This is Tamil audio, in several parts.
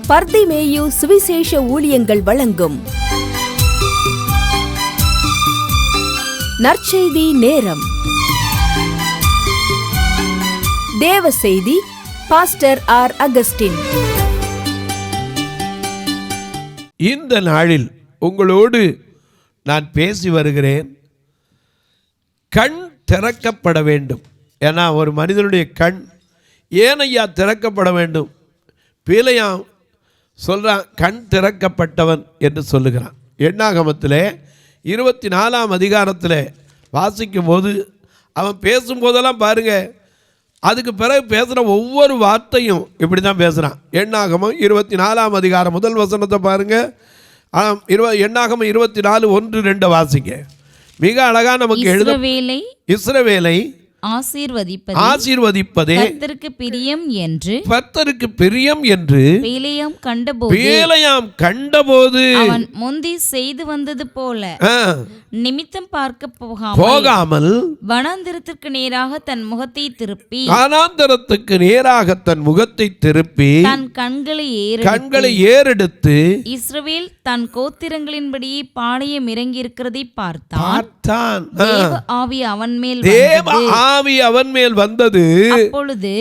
பர்திமேயு சுவிசேஷ ஊழியங்கள் வழங்கும் நற்செய்தி நேரம். தேவ செய்தி பாஸ்டர் ஆர். அகஸ்டின். இந்த நாளில் உங்களோடு நான் பேசி வருகிறேன். கண் திறக்கப்பட வேண்டும். ஏன்னா ஒரு மனிதனுடைய கண் ஏனையா திறக்கப்பட வேண்டும்? பீலையாம் சொல்கிறான், கண் திறக்கப்பட்டவன் என்று சொல்லுகிறான். எண்ணாகமத்தில் 24ஆம் அதிகாரத்தில் வாசிக்கும் போது அவன் பேசும்போதெல்லாம் பாருங்கள், அதுக்கு பிறகு பேசுகிற ஒவ்வொரு வார்த்தையும் இப்படி தான் பேசுகிறான். எண்ணாகமம் 24ஆம் அதிகாரம் முதல் வசனத்தை பாருங்கள். எண்ணாகமம் 24:1-2 வாசிங்க. மிக அழகாக நமக்கு எழுத, இஸ்ரவேலை ஆசீர்வதிப்பதே கர்த்தருக்கு பிரியம் என்று பீலையாம் கண்டபோது அவன் முந்தி செய்து வந்தது போல நிமித்தம் பார்க்க போகாமல் வனாந்திரத்திற்கு நேராக தன் முகத்தை திருப்பி தன் கண்களை ஏறெடுத்து இஸ்ரவேல் தன் கோத்திரங்களின்படியே பாளையம் இறங்கி இருக்கிறதை பார்த்தான். தேவ ஆவி அவன் மேல் வந்தது. அப்பொழுது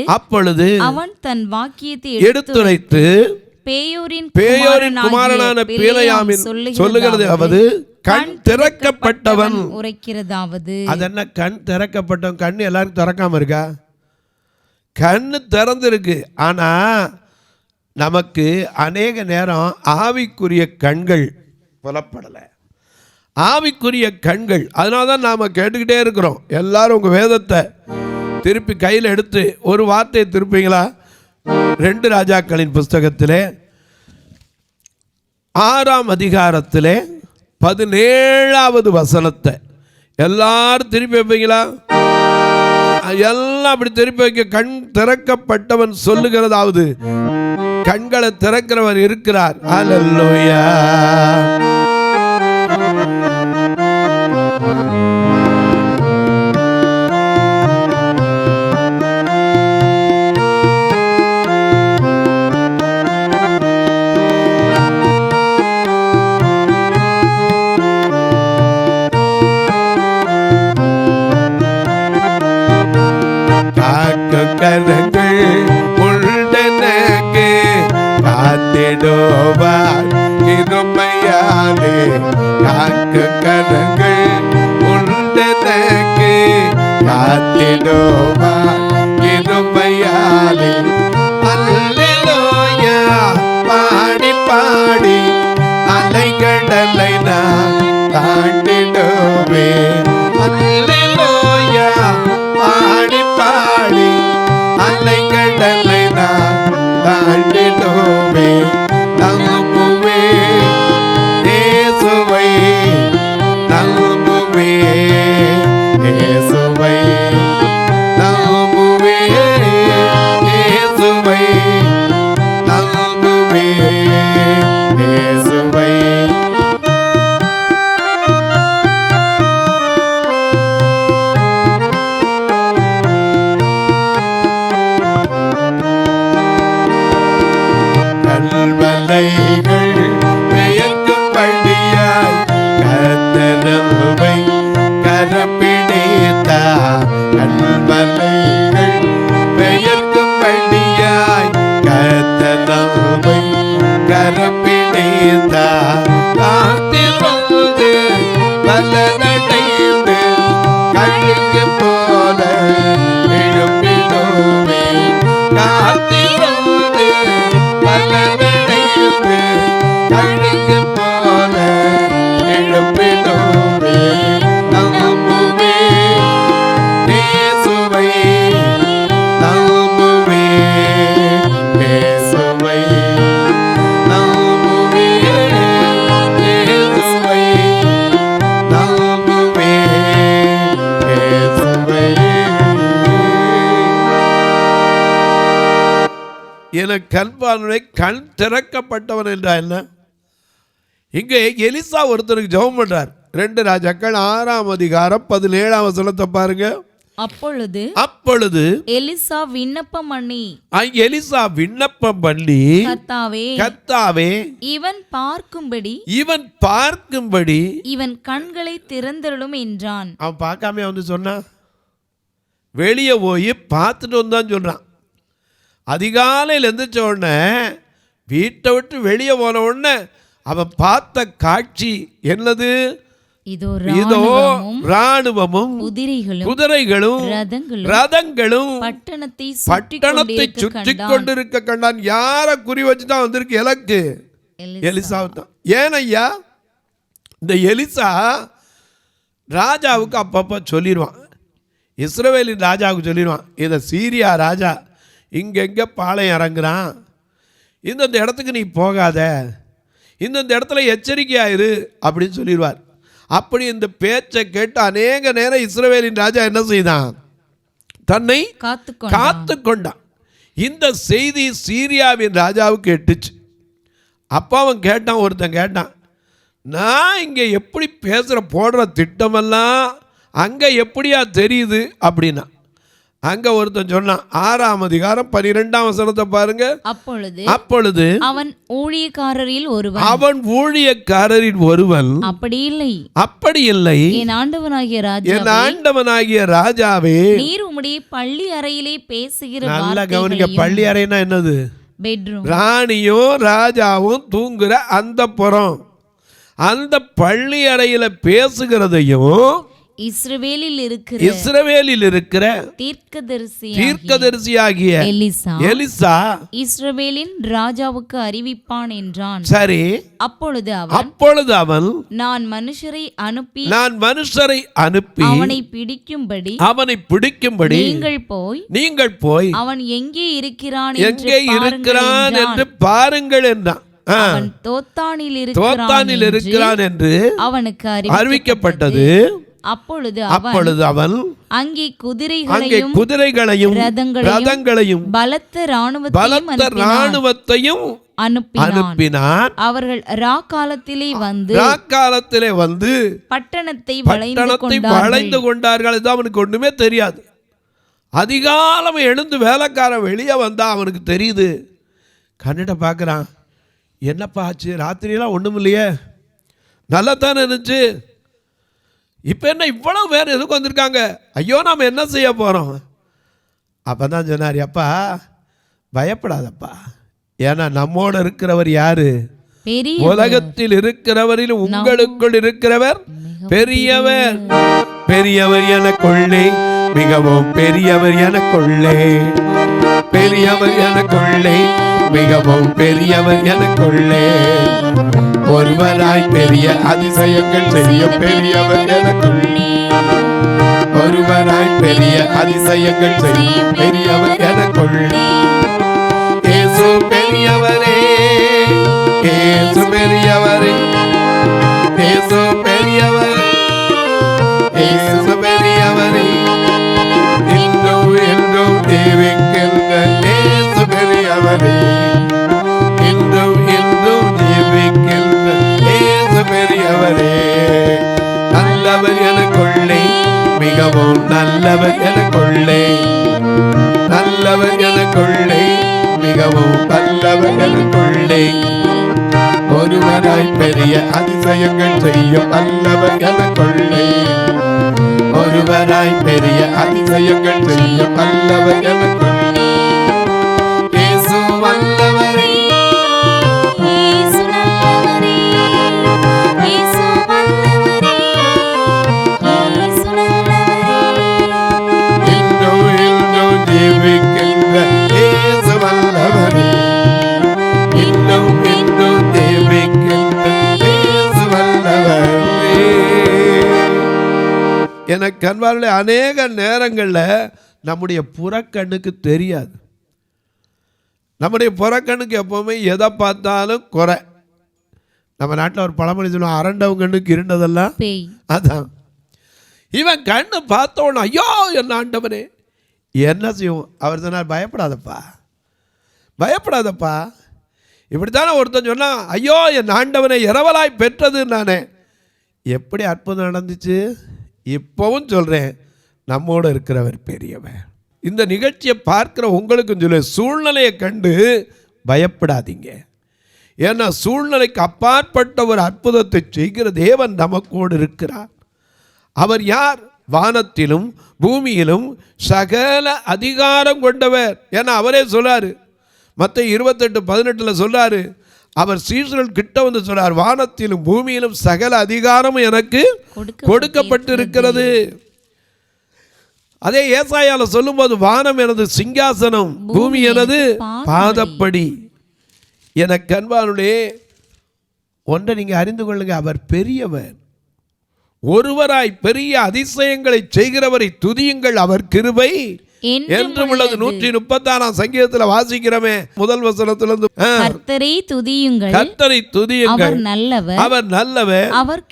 அவன் தன் வாக்கியத்தை எடுத்துரைத்து பேயோரின் குமாரனான பீலையாமின் சொல்லுகிறது அவது கண் திறக்கப்பட்டவன் உரைக்கிறதாவது. அதென்ன கண் திறக்கப்பட்டவன்? கண் எல்லாரும் திறக்காம இருக்கா? கண்ணு திறந்திருக்கு. ஆனா நமக்கு அநேக நேரம் ஆவிக்குரிய கண்கள் புலப்படலை. ஆவிக்குரிய கண்கள். அதனால தான் நாம் கேட்டுக்கிட்டே இருக்கிறோம். எல்லாரும் உங்கள் வேதத்தை திருப்பி கையில் எடுத்து ஒரு வார்த்தையை திருப்பீங்களா? 2 ராஜாக்களின் புஸ்தகத்திலே 6ஆம் அதிகாரத்திலே 17வது வசனத்தை எல்லாரும் திருப்பி வைப்பீங்களா? எல்லாம் அப்படி திருப்பி வைக்க. கண் திறக்கப்பட்டவன் சொல்லுகிறதாவது கண்களை திறக்கிறவர் இருக்கிறார். அல்லேலூயா. கரங்கள் உண்டனக்கு காத்திடுவார் கிருபையாலே. காக்கு கரங்கள் உண்டனக்கு காத்திடுவார் கிருபையாலே. அல்லேலூயா. பாடி பாடி அலைகடலை நான் தாண்டிடுவேன். அல்லேலூயா. பாடி பாடி அலைகடலை நான் தாண்டிடுவேன். நம்புவே இயேசுவை, நம்புவே இயேசுவை, நம்புவே இயேசுவை, நம்புவே இயேசுவை. கல்வலைகள் பெயர்க்கும்படியாய் கர்த்தரை கரப்பிடித்தார். கல்வலைகள் பெயர்க்கும்படியாய் கர்த்தரை கரப்பிடித்தார். காத்திருந்து பலனடைந்து கழுகு போல எழுப்பிடுவே. காத்திருந்து பலனடைந்து கழுகு போல எழுப்பிடுவே. நம்புவே இயேசுவை, நம்புவே இயேசுவை, நம்புவே இயேசுவை, நம்புவே இயேசுவை. என கண்பார்வை கண் திறக்கப்பட்டவன் என்றா என்ன? இங்கே எலிசா ஒருத்தருக்கு ஜெபம் பண்றார். 2 ராஜாக்கள் 6ஆம் அதிகாரம் 17ஆம் வசனத்தை பாருங்க. அப்பொழுது எலிசா விண்ணப்பம் பண்ணி கர்த்தாவே இவன் பார்க்கும்படி இவன் கண்களை திறந்தருளும் என்றான். அவன் பார்க்காம வந்து சொன்னான், வெளியே போய் பார்த்துட்டு வந்தான்னு சொல்றான். அதிகாலையில் எந்திரிச்ச உடனே வீட்டை விட்டு வெளியே போன உடனே அவன் பார்த்த காட்சி என்னது? இதோ ராணுவமும் குதிரைகளும் ரதங்களும் பட்டணத்தை சுற்றி கொண்டிருக்க கண்டான். யார குறி வச்சுதான் வந்திருக்கு? இலக்கு எலிசா தான். ஏன் ஐயா? இந்த எலிசா ராஜாவுக்கு அப்பப்போ சொல்லிடுவான், இஸ்ரவேலின் ராஜாவுக்கு சொல்லிடுவான், இதை சீரியா ராஜா இங்கெங்கே பாளையம் இறங்குறான், இந்தந்த இடத்துக்கு நீ போகாத, இந்தந்த இடத்துல எச்சரிக்கையாயிரு அப்படின்னு சொல்லிடுவார். அப்படி இந்த பேச்சை கேட்டு அநேக நேரம் இஸ்ரவேலின் ராஜா என்ன செய்தான்? தன்னை காத்து கொண்டான். இந்த செய்தி சீரியாவின் ராஜாவுக்கு எட்டுச்சு. அப்போ அவன் கேட்டான், ஒருத்தன் கேட்டான், நான் இங்கே எப்படி போடுற திட்டமெல்லாம் அங்கே எப்படியா தெரியுது அப்படின்னா. அங்க ஒருத்தன் சொன்னான், 6ஆம் அதிகாரம் 12ஆம் வசனத்தை பாருங்க. அப்பொழுது அவன் ஊழியக்காரரில் ஒருவன் அப்படி இல்லை என் ஆண்டவனாகிய ராஜாவே, நீர் உம்முடைய பள்ளி அறையிலே பேசுகிற நல்ல கவனிக்க. பள்ளி அறைனா என்னது? பெட்ரூம். ராணியும் ராஜாவும் தூங்குற அந்த புறம், அந்த பள்ளி அறையில பேசுகிறதையும் இஸ்ரவேலில் இருக்கிற தீர்க்கதரிசியாகிய எலிசா இஸ்ரவேலின் ராஜாவுக்கு அறிவிப்பான் என்றான். சரி. அப்பொழுது அவன் நான் மனுஷரை அனுப்பி அவனை பிடிக்கும்படி நீங்கள் போய் அவன் எங்கே இருக்கிறான் என்று பாருங்கள் என்றான். தோத்தானில் இருக்கிறான் என்று அவனுக்கு அறிவிக்கப்பட்டது. அப்பொழுது அவன் அங்கே குதிரைகளையும் ரதங்களையும் பலத்த ராணுவத்தையும் அனுப்பினான். அவர்கள் ராக்காலத்திலே வந்து பட்டணத்தை வளைந்து கொண்டார்கள். இது அவனுக்கு ஒண்ணுமே தெரியாது. அதிகாலம் எழுந்து வேலைக்காரன் வெளியே வந்தா அவனுக்கு தெரியுது. கண்ணிட்ட பார்க்குறான், என்னப்பா ஆச்சு? ராத்திரியெல்லாம் ஒன்றும் இல்லையே, நல்லா தானே இருந்துச்சு, இப்போ என்ன இவ்வளவு பேர் எதுக்கு வந்திருக்காங்க? ஐயோ நாம் என்ன செய்ய போகிறோம்? அப்போ தான் சொன்னார், அப்பா பயப்படாதப்பா, ஏன்னா நம்மோட இருக்கிறவர் யாரு? உலகத்தில் இருக்கிறவரில் உங்களுக்குள் இருக்கிறவர் பெரியவர். பெரியவர் எனக்குள்ளே, மிகவும் பெரியவர் எனக்குள்ளே, பெரியவர் எனக்குள்ளே, மிகவும் பெரியவர் எனக்குள்ளே, ஒருவராய் பெரிய அதிசயங்கள் செய்யும் பெரியவர் எனக்குள்ளே, ஒருவராய் பெரிய அதிசயங்கள் செய்யும் பெரியவர் எனக்குள்ளே. இயேசு பெரியவரே, இயேசு பெரியவரே, இயேசு பெரியவரே, இயேசு பெரியவரே, இன்றும் என்றும் ஜீவிக்கின்ற இயேசு பெரியவரே, இன்றும் என்றும் ஜீவிக்கின்ற இயேசு பெரியவரே. நல்லவர் எனக்குள்ளே, மிகவும் நல்லவர் எனக்குள்ளே, நல்லவர் எனக்குள்ளே, மிகவும் நல்லவர் எனக்குள்ளே, ஒருவராய் பெரிய அதிசயங்கள் செய்யும் நல்லவர் எனக்குள்ளே, ஒருவராய் பெரிய அதிசயங்கள் செய்யும் நல்லவர் எனக்குள்ளே. இயேசு வல்லவரே, இன்றும் இன்றும் ஜீவிக்கின்ற இயேசு வல்லவரே, இன்றும் இன்றும் ஜீவிக்கின்ற இயேசு வல்லவரே. எனக்கு அன்பார்களே, அநேக நேரங்களில் நம்முடைய புறக்கண்ணுக்கு தெரியாது. நம்முடைய புறக்கண்ணுக்கு எப்போவுமே எதை பார்த்தாலும் குறை. நம்ம நாட்டில் ஒரு பழமொழி சொல்லுவோம், அரண்டவங்க கண்ணுக்கு இருண்டதெல்லாம் அதான். இவன் கண்ணு பார்த்தோன்னு ஐயோ என்ன ஆண்டவனே என்ன செய்வோம்? அவர் சொன்னார், பயப்படாதப்பா, பயப்படாதப்பா. இப்படித்தானே ஒருத்தன் சொன்னான், ஐயோ என் ஆண்டவனை இரவலாய் பெற்றது நானே. எப்படி அற்புதம் நடந்துச்சு? இப்போவும் சொல்கிறேன், நம்மோடு இருக்கிறவர் பெரியவர். இந்த நிகழ்ச்சியை பார்க்கிற உங்களுக்கும் சொல்ல, சூழ்நிலையை கண்டு பயப்படாதீங்க. ஏன்னா சூழ்நிலைக்கு அப்பாற்பட்ட ஒரு அற்புதத்தை செய்கிற தேவன் நமக்கோடு இருக்கிறார். அவர் யார்? வானத்திலும் பூமியிலும் சகல அதிகாரம் கொண்டவர். ஏன்னா அவரே சொல்றாரு, மத்தேயு 28:18 சொல்றாரு, அவர் சீசர்கள் கிட்ட வந்து சொல்றார், வானத்திலும் பூமியிலும் சகல அதிகாரமும் எனக்கு கொடுக்கப்பட்டிருக்கிறது. அதே ஏசாயால சொல்லும்போது, வானம் எனது சிங்காசனம், பூமி எனது பாதப்படி. எனக்கு அன்பானுடைய ஒன்றை நீங்க அறிந்து கொள்ளுங்க, அவர் பெரியவர். ஒருவராய் பெரிய அதிசயங்களை செய்கிறவரை துதியுங்கள், அவர் கிருபை என்றும் உள்ளது. 136 சங்கீதத்தில் வாசிக்கிறோமே, முதல் வசனத்திலிருந்து, கர்த்தரை துதியுங்கள், கர்த்தரை துதியுங்கள், அவர் நல்லவர், அவர் நல்லவர், அவர்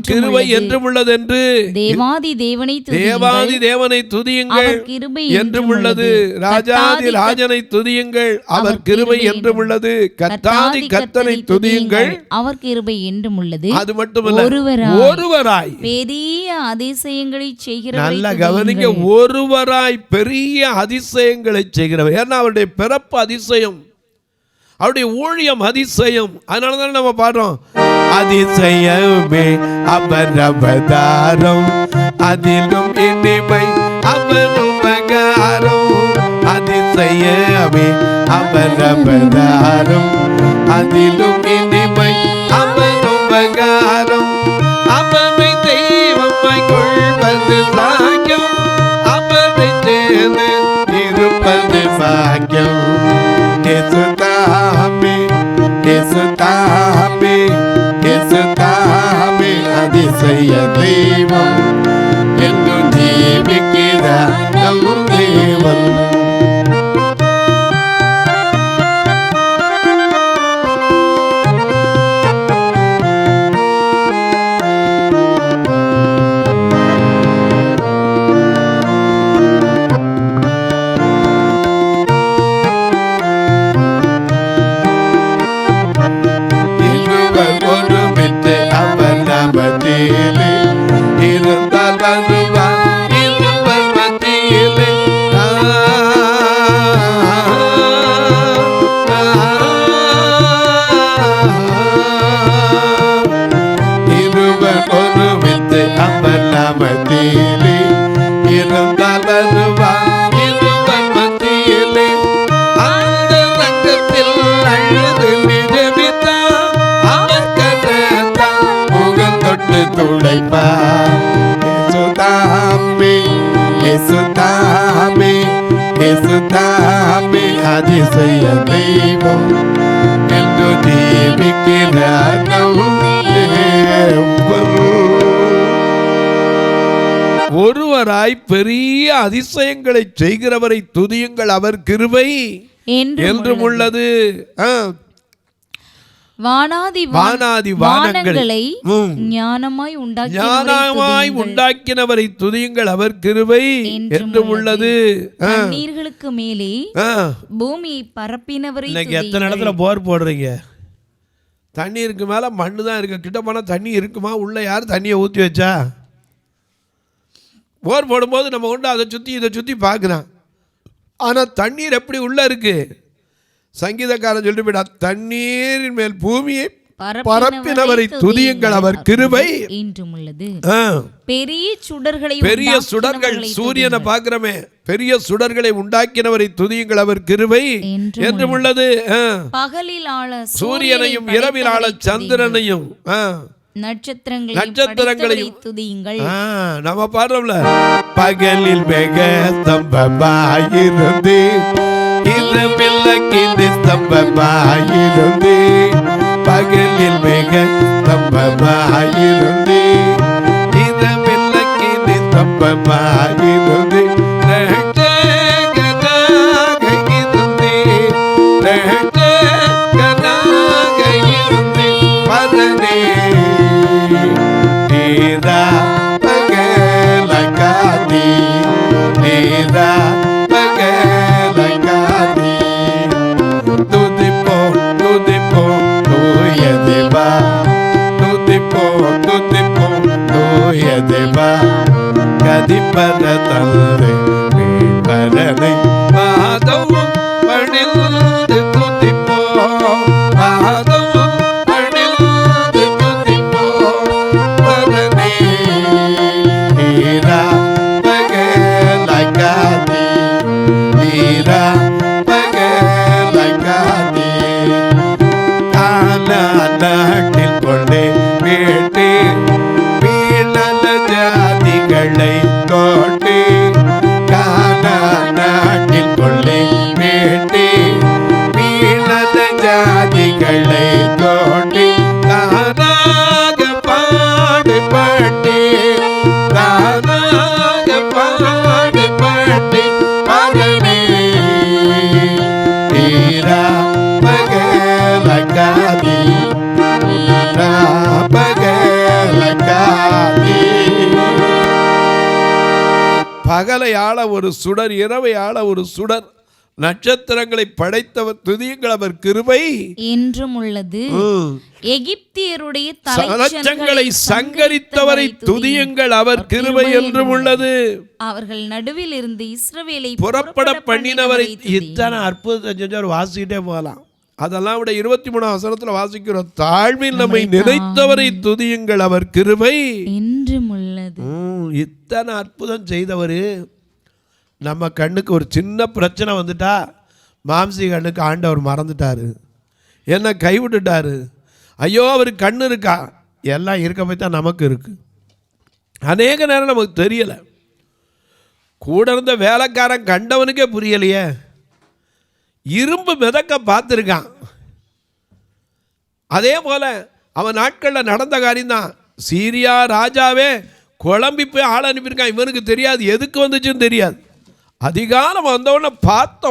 கிருபை என்றும் உள்ளது என்று. தேவாதி தேவனை துதியுங்கள், அவர் கிருபை என்றும் உள்ளது. ராஜாதி ராஜனை துதியுங்கள், அவர் கிருபை என்றும் உள்ளது. கர்த்தாதி கர்த்தனை துதியுங்கள், அவர் கிருபை என்றும் உள்ளது. அது மட்டுமல்ல, ஒருவராய் பெரிய அதிசயங்களை செய்கிறவர். நல்ல கவனிங்க, ஒருவராய் பெரிய அதிசயங்களை செய்கிறவர். ஏன்னா அவருடைய பிறப்பு அதிசயம், அவருடைய ஊழியம் அதிசயம். அதனாலதான் நம்ம பாடுறோம், அதிசயமே அவர் அவதாரம், அதிலும் இனிமை அவர் உபகாரம். அதிசயமே அவர் அவதாரம், அதிலும் இனிமை அவர் உபகாரம். அவரை தெய்வமாய் கொள்வது பாக்கியம், அவரை சேர்ந்து இருப்பது பாக்கியம். இயேசுதாமே, இயேசுதாமே, இயேசுதாமே அதிசய தெய்வம் என்று ஜீவிக்கிறார் நம் தேவன். அதிசய தெய்வம் என்று ஜீவிக்கிறார் நம் தேவன். ஒருவராய் பெரிய அதிசயங்களை செய்கிறவரை துதியுங்கள், அவர் கிருபை என்றும் உள்ளது. வானாதி வானங்களை ஞானமாய் உண்டாக்கினவரை துதியுங்கள், அவர் கிருபை என்றும் உள்ளது. நீர்களுக்கு மேலே பூமியை பரப்பினவரை. எத்தனை இடத்துல போர் போடுறீங்க, தண்ணீருக்கு மேல மண்ணு தான் இருக்கு, கிட்ட போனா தண்ணி இருக்குமா? உள்ள யார் தண்ணியை ஊற்றி வச்சா? போர் போடும்போது நம்ம கொண்டு அதை சுற்றி இதை சுற்றி பார்க்குறான். ஆனால் தண்ணீர் எப்படி உள்ள இருக்கு? சங்கீதக்காரன் சொல்லிட்டு போயிட்டா, தண்ணீரின் மேல் பூமியை பரப்பினவரை துதியுங்கள், அவர் கிருபை என்றும் உள்ளது. பெரிய சுடர்கள், சூரியனை பார்க்கிறோமே, பெரிய சுடர்களை உண்டாக்கினவரை துதியுங்கள், அவர் கிருபை என்றும் உள்ளது. பகலில் ஆள சூரியனையும் இரவில் ஆள சந்திரனையும் நட்சத்திரங்களையும் துதியுங்கள். நம்ம பாடுறோம்ல, பகலில் மேக ஸ்தம்பமாயிருந்து, இரவில் அக்கினி ஸ்தம்பமாயிருந்து, பகலில் மேக ஸ்தம்பமாயிருந்து, இரவில் அக்கினி ஸ்தம்பமாயிருந்து, ரட்சகனாக இருந்து, ரட்சகனாக இருந்து பரனே நீரா பகலகாதி, நீரா பகலகாதி. துதிப்போம் துதிப்போம் தூய தேவா, துதிப்போம் துதிப்போம் தூய தேவா, கதிப்பர தந்தை பரனை மாதமும் பணிந்து துதிப்போம், மாதமும் பணிந்து துதிப்போம் பரனே. ஈரா பகலாய் காதி, ஈரா பகலாய் காதி, காலா நாட்டில் கொண்டே வீட்டி வீழல ஜாதிகளை கோட்டி, காலா நாட்டில் கொள்ளை வீட்டி வீழல ஜாதிகளை கோட்டி, தானாக பாடுபட்டி, தானாக பாடுபட்டி பரனே. ஈரா பகலாய் காதி, ஈரா பகலாய் காதி. பகலை ஆள ஒரு சுடர், இரவை ஆள ஒரு சுடர், நட்சத்திரங்களை படைத்தவர் துதியுங்கள் அவர் கிருபை என்றும் உள்ளது. எகிப்தியருடைய தலச்சங்களை சங்கரித்தவரை துதியுங்கள் அவர் கிருபை என்றும் உள்ளது. அவர்கள் நடுவில் இருந்து இஸ்ரவேலை புறப்பட பண்ணினவரை. இத்தனை அற்புதத்தை செஞ்சவர் வாசிக்கிட்டே போகலாம். அதெல்லாம் விட 23ஆம் வசனத்துல வாசிக்கிறோம், தாழ்வில் நம்மை நினைத்தவரை துதியுங்கள் அவர் கிருபை என்றும் உள்ளது. இத்தனை அற்புதம் செய்தவர். நம்ம கண்ணுக்கு ஒரு சின்ன பிரச்சனை வந்துட்டா மாம்சி கண்ணுக்கு ஆண்டவர் மறந்துட்டாரு, என்ன கைவிட்டுட்டாரு. ஐயோ அவருக்கு கண்ணு இருக்கா? எல்லாம் இருக்க போய் தான் நமக்கு இருக்கு. அநேக நேரம் நமக்கு தெரியலை. கூட இருந்த வேலைக்காரன் கண்டவனுக்கே புரியலையே. இரும்பு மிதக்க பார்த்துருக்கான். அதே போல அவன் நாட்களில் நடந்த காரியம்தான். சீரியா ராஜாவே குழம்பி போய் ஆள் அனுப்பியிருக்கான். இவனுக்கு தெரியாது, எதுக்கு வந்துச்சுன்னு தெரியாது. அதிகாலம் வந்தவுடனே பார்த்த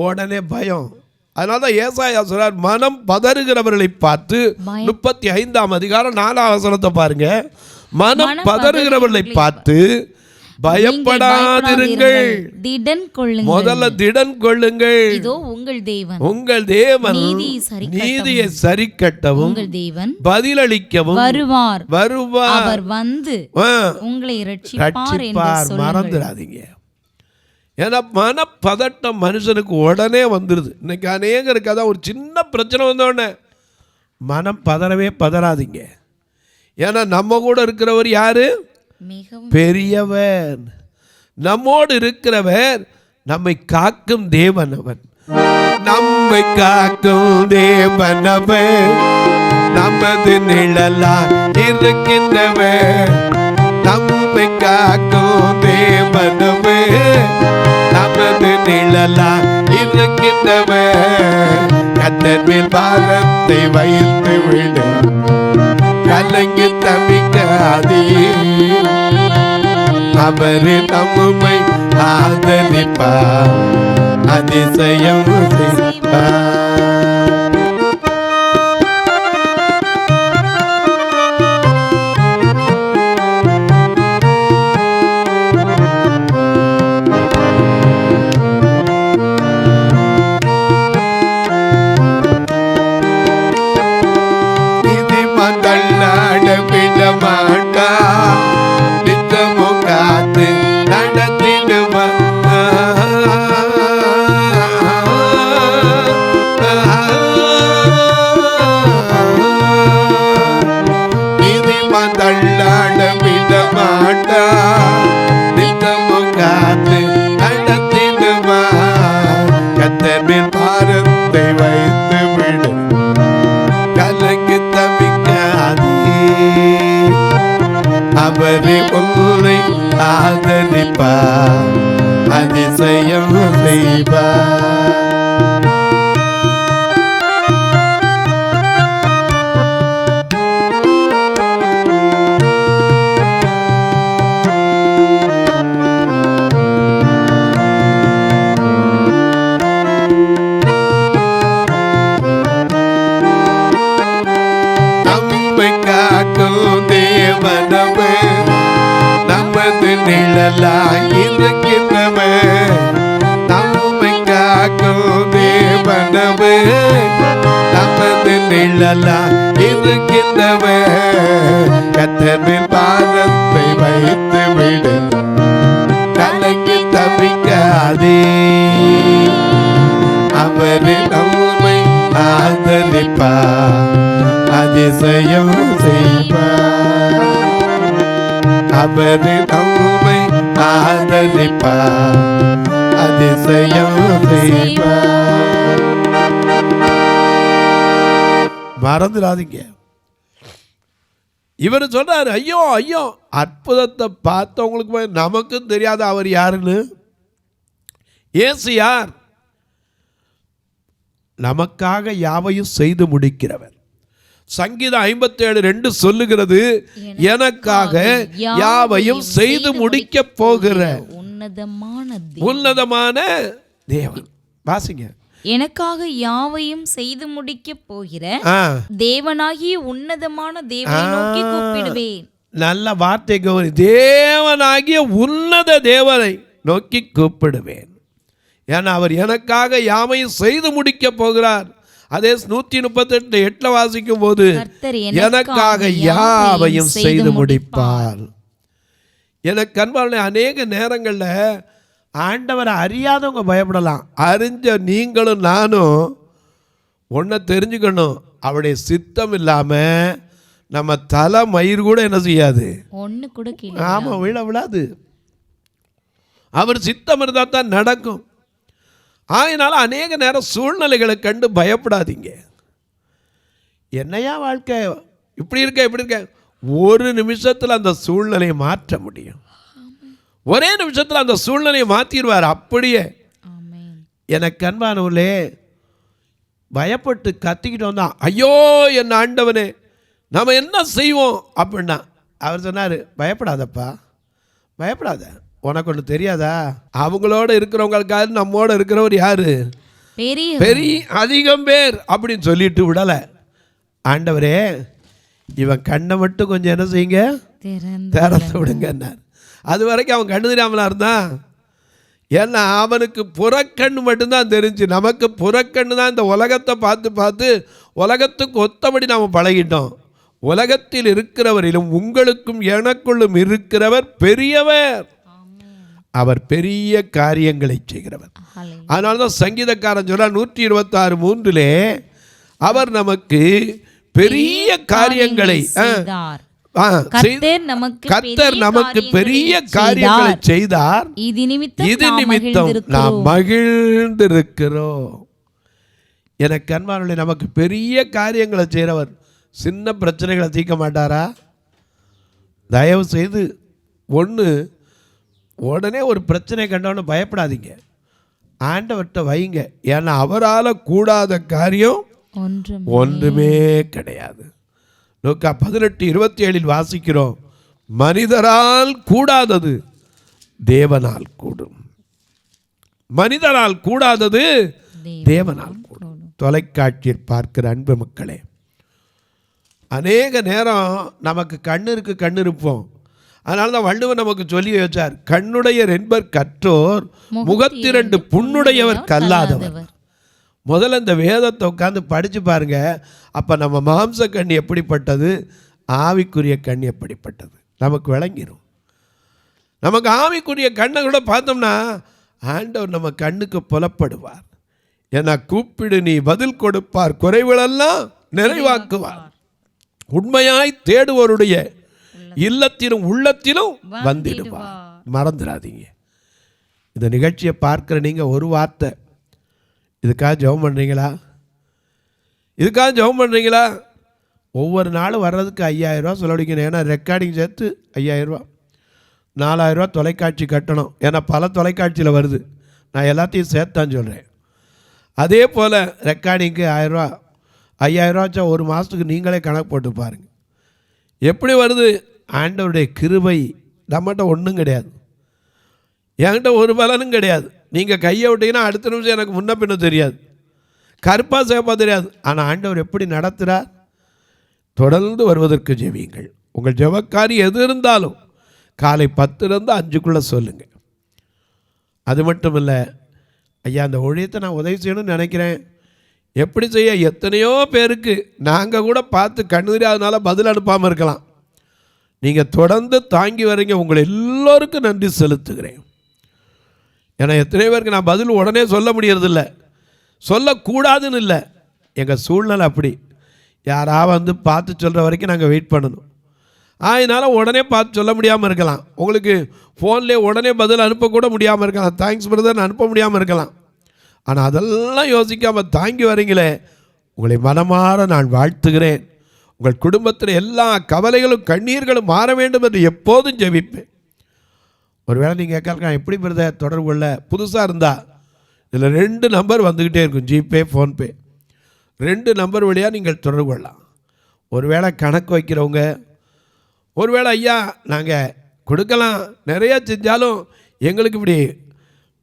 உடனே பயம். அதனால தான் ஏசாயா சொல்றார், மனம் பதறுகிறவர்களை பார்த்து 35ஆம் அதிகாரம் 4ஆம் வசனத்தை பாருங்க. மனம் பதறுகிறவர்களை பார்த்து பயப்படாதிருங்கள், முதல்ல திடன் கொள்ளுங்கள். இதோ உங்கள் தேவன், உங்கள் தேவன் நீதியை சரிக்கட்டவும் பதிலளிக்கவும் வருவார். அவர் வந்து உங்களை ரட்சிப்பார். மறந்துடாதீங்க. ஏன்னா மனப்பதட்டம் மனுஷனுக்கு உடனே வந்துடுது. இன்னைக்கு அநேகருக்கு அதான் ஒரு சின்ன பிரச்சனை வந்தோடனே மனம் பதறவே பதறாதீங்க. ஏன்னா நம்ம கூட இருக்கிறவர் யாரு? பெரியவர். நம்மோடு இருக்கிறவர் நம்மை காக்கும் தேவன். அவன் நம்மை காக்கும் தேவன். அவன் நமது நிழலா இருக்கின்றவர். நம்மை காக்கும் தேவன். நமது நிழலா இருக்கின்றவர். கர்த்தர் மேல் பாரத்தை வைத்து விடு, கலங்கி தவிக்காதே. அவரே நம்மை ஆதரிப்பார், அதிசயம் செய்வார். அவரே உன்னை ஆதரிப்பார், அதிசயம் செய்வார். நிழலாயிருக்கின்றவர், நம்மை காக்கும் தேவனவர். நமது நிழலாயிருக்கின்றவர். கர்த்தர் மேல் பாரத்தை வைத்து கூப்பிடு, கலங்கி தவிக்காதே. அவரு நம்மை ஆதரிப்பார், அதிசயம் செய்வார். அவரு நம்மை ஆதரிப்பார், அதிசயம் செய்வார். மறந்துடாதீங்க. இவர் சொல்றாரு, ஐயோ ஐயோ, அற்புதத்தை பார்த்தவங்களுக்கு நமக்கும் தெரியாத அவர் யாருன்னு. இயேசு யார்? நமக்காக யாவையும் செய்து முடிக்கிறவர். சங்கீதம் 57:2 சொல்லுகிறது, எனக்காக யாவையும் செய்து முடிக்க போகிற உன்னதமான தேவன். வாசிங்க. எனக்காக யாவையும் செய்து முடிக்க போகிற தேவனாகிய உன்னதமான தேவனை நோக்கி கூப்பிடுவேன். நல்ல வார்த்தை கவனி. தேவனாகிய உன்னத தேவனை நோக்கி கூப்பிடுவேன். ஏன்னா அவர் எனக்காக யாவையும் செய்து முடிக்க போகிறார். அதே 138:8 வாசிக்கும் போது, எனக்காக யாவையும் செய்து முடிப்பார். எனக்கு அன்பான அநேக நேரங்களில் ஆண்டவரை அறியாதவங்க பயப்படலாம். அறிஞ்ச நீங்களும் நானும் ஒன்றை தெரிஞ்சுக்கணும், அவருடைய சித்தம் இல்லாமல் நம்ம தலை மயிர் கூட என்ன செய்யாது, ஒன்று கூட. ஆமாம், விழாது. அவர் சித்தம் இருந்தால் தான் நடக்கும். அதனால அநேக நேரம் சூழ்நிலைகளை கண்டு பயப்படாதீங்க. என்னையா வாழ்க்கை இப்படி இருக்க, ஒரு நிமிஷத்தில் அந்த சூழ்நிலையை மாற்ற முடியும். ஒரே நிமிஷத்தில் அந்த சூழ்நிலையை மாற்றிடுவார் அப்படியே. எனக்கு அன்பானவர்களே, பயப்பட்டு கத்திக்கிட்டு வந்தான், ஐயோ என் ஆண்டவனே நம்ம என்ன செய்வோம் அப்படின்னா, அவர் சொன்னார், பயப்படாதப்பா, பயப்படாத, உனக்கு ஒன்று தெரியாதா, அவங்களோட இருக்கிறவங்களுக்காக நம்மோட இருக்கிறவர் யாரு, பெரிய அதிகம் பேர் அப்படின்னு சொல்லிட்டு விடலை. ஆண்டவரே இவன் கண்ணை மட்டும் கொஞ்சம் என்ன செய்யுங்க, திறந்து விடுங்கன்னார். அது வரைக்கும் அவன் கண்ணு தெரியாமலா இருந்தான். ஏன்னா அவனுக்கு புறக்கண்ணு மட்டும்தான் தெரிஞ்சு. நமக்கு புறக்கண்ணு தான். இந்த உலகத்தை பார்த்து பார்த்து உலகத்துக்கு ஒத்தபடி நாம் பழகிட்டோம். உலகத்தில் இருக்கிறவரிலும் உங்களுக்கும் எனக்குள்ளும் இருக்கிறவர் பெரியவர். அவர் பெரிய காரியங்களை செய்கிறவர். அதனால தான் சங்கீதக்காரன் சொல்றார் 126:3 அவர் நமக்கு பெரிய காரியங்களை கர்த்தர் நமக்கு பெரிய காரியங்களை செய்தார், இது நிமித்தம் நாம் மகிழ்ந்திருக்கிறோம். எனக்கு அன்பானவர்களே, நமக்கு பெரிய காரியங்களை செய்கிறவர் சின்ன பிரச்சனைகளை தீர்க்க மாட்டாரா? தயவு செய்து உடனே ஒரு பிரச்சனை கண்டவொன்னு பயப்படாதீங்க, ஆண்டவர்கிட்ட வைங்க. ஏன்னா அவரால் கூடாத காரியம் ஒன்றுமே கிடையாது. லூக்கா 18:27 வாசிக்கிறோம், மனிதரால் கூடாதது தேவனால் கூடும், மனிதரால் கூடாதது தேவனால் கூடும். தொலைக்காட்சியில் பார்க்கிற அன்பு மக்களே, அநேக நேரம் நமக்கு கண்ணு இருப்போம். அதனால தான் வள்ளுவர் நமக்கு சொல்லி வச்சார், கண்ணுடையர் என்பர் கற்றோர், முகத்திரண்டு புண்ணுடையவர் கல்லாதவர். முதல்ல இந்த வேதத்தை உட்காந்து படித்து பாருங்க. அப்போ நம்ம மாம்ச கண் எப்படிப்பட்டது, ஆவிக்குரிய கண் எப்படிப்பட்டது நமக்கு விளங்கிடும். நமக்கு ஆவிக்குரிய கண்ணை கூட பார்த்தோம்னா ஆண்டவர் நம்ம கண்ணுக்கு புலப்படுவார். ஏன்னா கூப்பிடு நீ பதில் கொடுப்பார், குறைவுகளெல்லாம் நிறைவாக்குவார். உண்மையாய் தேடுவோருடைய இல்லத்திலும் உள்ளத்திலும் வந்திடுவார். மறந்துடாதீங்க. இந்த நிகழ்ச்சியை பார்க்குற நீங்கள் ஒரு வார்த்தை, இதுக்காக ஜெபம் பண்ணுறீங்களா? ஒவ்வொரு நாளும் வர்றதுக்கு 5000 ரூபா செலவழிக்கணும். ஏன்னா ரெக்கார்டிங் சேர்த்து 5000 ரூபா, 4000 ரூபா தொலைக்காட்சி கட்டணும். ஏன்னா பல தொலைக்காட்சியில் வருது, நான் எல்லாத்தையும் சேர்த்தான் சொல்கிறேன். அதே போல் ரெக்கார்டிங்க்கு 1000 ரூபா, 5000 ரூபா வச்சா ஒரு மாதத்துக்கு நீங்களே கணக்கு போட்டு பாருங்கள் எப்படி வருது. ஆண்டவருடைய கிருபை நம்மகிட்ட ஒன்றும் கிடையாது, என்கிட்ட ஒரு பலனும் கிடையாது. நீங்கள் கையை விட்டீங்கன்னா அடுத்த நிமிஷம் எனக்கு முன்ன பின்ன தெரியாது, கருப்பாக சேப்பா தெரியாது. ஆனால் ஆண்டவர் எப்படி நடத்துகிறார்? தொடர்ந்து வருவதற்கு ஜெபியுங்கள். உங்கள் ஜெபக்காரி எது இருந்தாலும் காலை 10லேருந்து 5க்குள்ளே சொல்லுங்கள். அது மட்டும் இல்லை, ஐயா அந்த ஊழியத்தை நான் உதவி செய்யணும்னு நினைக்கிறேன், எப்படி செய்ய? எத்தனையோ பேருக்கு நாங்கள் கூட பார்த்து கண்ணு தெரியாதனால பதில் அனுப்பாமல் இருக்கலாம். நீங்கள் தொடர்ந்து தாங்கி வரீங்க. உங்களை எல்லோருக்கும் நன்றி செலுத்துகிறேன். ஏன்னா எத்தனை பேருக்கு நான் பதில் உடனே சொல்ல முடியறதில்ல, சொல்லக்கூடாதுன்னு இல்லை, எங்கள் சூழ்நிலை அப்படி. யாராவது வந்து பார்த்து சொல்கிற வரைக்கும் நாங்கள் வெயிட் பண்ணணும். அதனால் உடனே பார்த்து சொல்ல முடியாமல் இருக்கலாம். உங்களுக்கு ஃபோன்லேயே உடனே பதில் அனுப்பக்கூட முடியாமல் இருக்கலாம். தேங்க்ஸ் பிரதர் அனுப்ப முடியாமல் இருக்கலாம். ஆனால் அதெல்லாம் யோசிக்காமல் தாங்கி வரீங்களே, உங்களை மனமாற நான் வாழ்த்துகிறேன். உங்கள் குடும்பத்தில் எல்லா கவலைகளும் கண்ணீர்களும் மாற வேண்டும் என்று எப்போதும் ஜெபிப்பேன். ஒருவேளை நீங்கள் கேட்கலாம், எப்படி பிரதர் தொடர்பு கொள்ள? புதுசாக இருந்தால் இதில் 2 நம்பர் வந்துக்கிட்டே இருக்கும், ஜிபே ஃபோன்பே. 2 நம்பர் வழியாக நீங்கள் தொடர்பு கொள்ளலாம். ஒருவேளை கணக்கு வைக்கிறவங்க, ஒருவேளை ஐயா நாங்கள் கொடுக்கலாம் நிறையா செஞ்சாலும் எங்களுக்கு இப்படி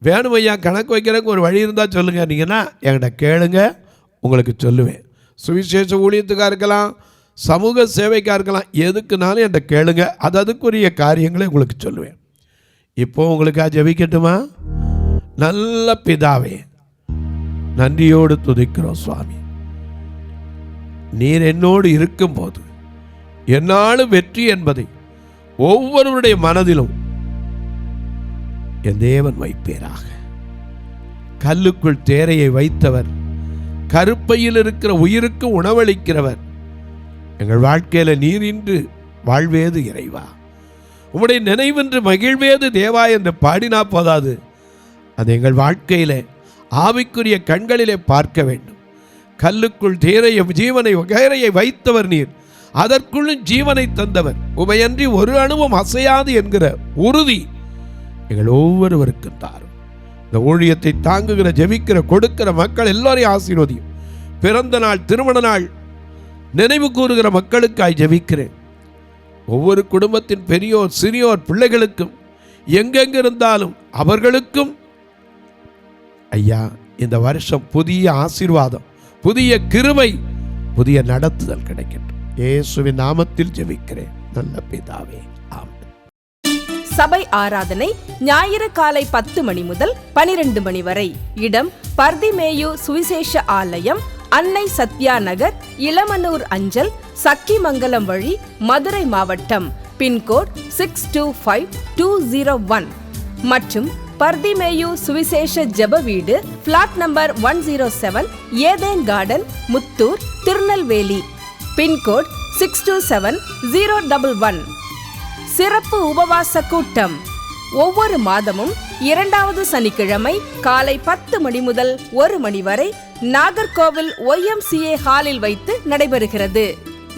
வேணும் ஐயா, கணக்கு வைக்கிறதுக்கு ஒரு வழி இருந்தால் சொல்லுங்கள் நீங்கன்னா என்கிட்ட கேளுங்க, உங்களுக்கு சொல்லுவேன். சுவிசேஷ ஊழியத்துக்காக இருக்கலாம், சமூக சேவைக்காக இருக்கலாம், எதுக்குனாலும் என்கிட்ட கேளுங்க, அதுக்குரிய காரியங்களை உங்களுக்கு சொல்லுவேன். இப்போது உங்களுக்காக ஜெபிக்கட்டுமா? நல்ல பிதாவே, நன்றியோடு துதிக்கிறோம் சுவாமி. நீர் என்னோடு இருக்கும்போது என்னாலும் வெற்றி என்பதை ஒவ்வொருவருடைய மனதிலும் என் தேவன் வைப்பேராக. கல்லுக்குள் தேரையை வைத்தவர், கருப்பையில் இருக்கிற உயிருக்கு உணவளிக்கிறவர், எங்கள் வாழ்க்கையில் நீரின்று வாழ்வேது இறைவா, உம்முடைய நினைவென்று மகிழ்வேது தேவா என்று பாடினா போதாது, அது எங்கள் வாழ்க்கையிலே ஆவிக்குரிய கண்களிலே பார்க்க வேண்டும். கல்லுக்குள் தேரையை ஜீவனை வகைரையை வைத்தவர் நீர், அதற்குள்ளும் ஜீவனை தந்தவர், உமையன்றி ஒரு அணுவும் அசையாது என்கிற உறுதி எங்கள் ஒவ்வொருவருக்கும் தாரும். இந்த ஊழியத்தை தாங்குகிற, ஜெபிக்கிற, கொடுக்கிற மக்கள் எல்லோரையும் ஆசீர்வதியும். பிறந்த நாள், திருமண நாள் நினைவு கூறுகிற மக்களுக்காய் ஜெபிக்கிறேன். ஒவ்வொரு குடும்பத்தின் பெரியோர் சிறியோர் பிள்ளைகளுக்கும் எங்கெங்கிருந்தாலும் அவர்களுக்கும் ஐயா இந்த வருஷம் புதிய ஆசீர்வாதம், புதிய கிருபை, புதிய நடத்துதல் கிடைக்கட்டும். இயேசுவின் நாமத்தில் ஜெபிக்கிறேன் நல்ல பிதாவே, ஆமென். சபை ஆராதனை ஞாயிறு காலை 10 மணி முதல் 12 மணி வரை. இடம் பர்திமேயு சுவிசேஷ ஆலயம், அன்னை சத்யா நகர், இளமனூர் அஞ்சல், சக்கிமங்கலம் வழி, மதுரை மாவட்டம். பின்கோட் 625201 மற்றும் பர்திமேயு சுவிசேஷ ஜெப வீடு, flat number 107, Eden garden, Muthur, Tirunelveli. Pincode 627011. சிறப்பு உபவாச கூட்டம் ஒவ்வொரு மாதமும் 2வது சனிக்கிழமை காலை 10 மணி முதல் 1 மணி வரை நாகர்கோவில் YMCA ஹாலில் வைத்து நடைபெறுகிறது.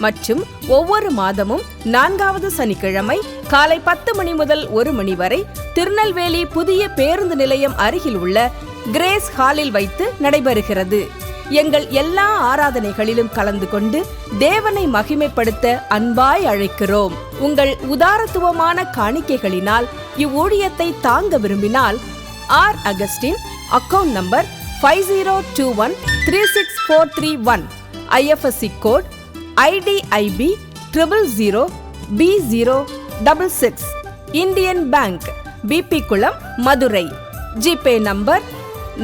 மற்றும் ஒவ்வொரு மாதமும் 4வது சனிக்கிழமை காலை 10 மணி முதல் 1 மணி வரை திருநெல்வேலி புதிய பேருந்து நிலையம் அருகில் உள்ள கிரேஸ் ஹாலில் வைத்து நடைபெறுகிறது. எங்கள் எல்லா ஆராதனைகளிலும் கலந்து கொண்டு தேவனை மகிமைப்படுத்த அன்பாய் அழைக்கிறோம். உங்கள் உதாரத்துவமான காணிக்கைகளினால் இவ்வூழியத்தை தாங்க விரும்பினால் R Augustine, account number 5021364331, IFSC code IDIB 000B066, Indian bank, BP Kulam, Madurai. GPay number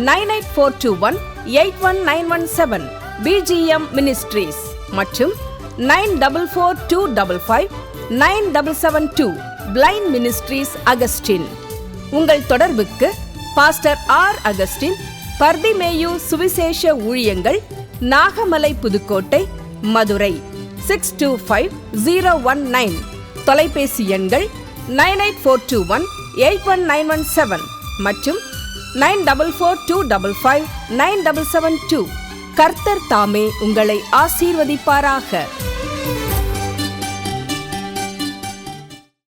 9842181917, BGM ministries மற்றும் 9442559772, பிளைண்ட் மினிஸ்ட்ரீஸ் அகஸ்டின். உங்கள் தொடர்புக்கு பாஸ்டர் ஆர் அகஸ்டின், பர்திமேயு சுவிசேஷ ஊழியங்கள், நாகமலை, புதுக்கோட்டை, மதுரை 625019. தொலைபேசி எண்கள் 9842181917 மற்றும் 9442559772. கர்த்தர் தாமே உங்களை ஆசீர்வதிப்பாராக.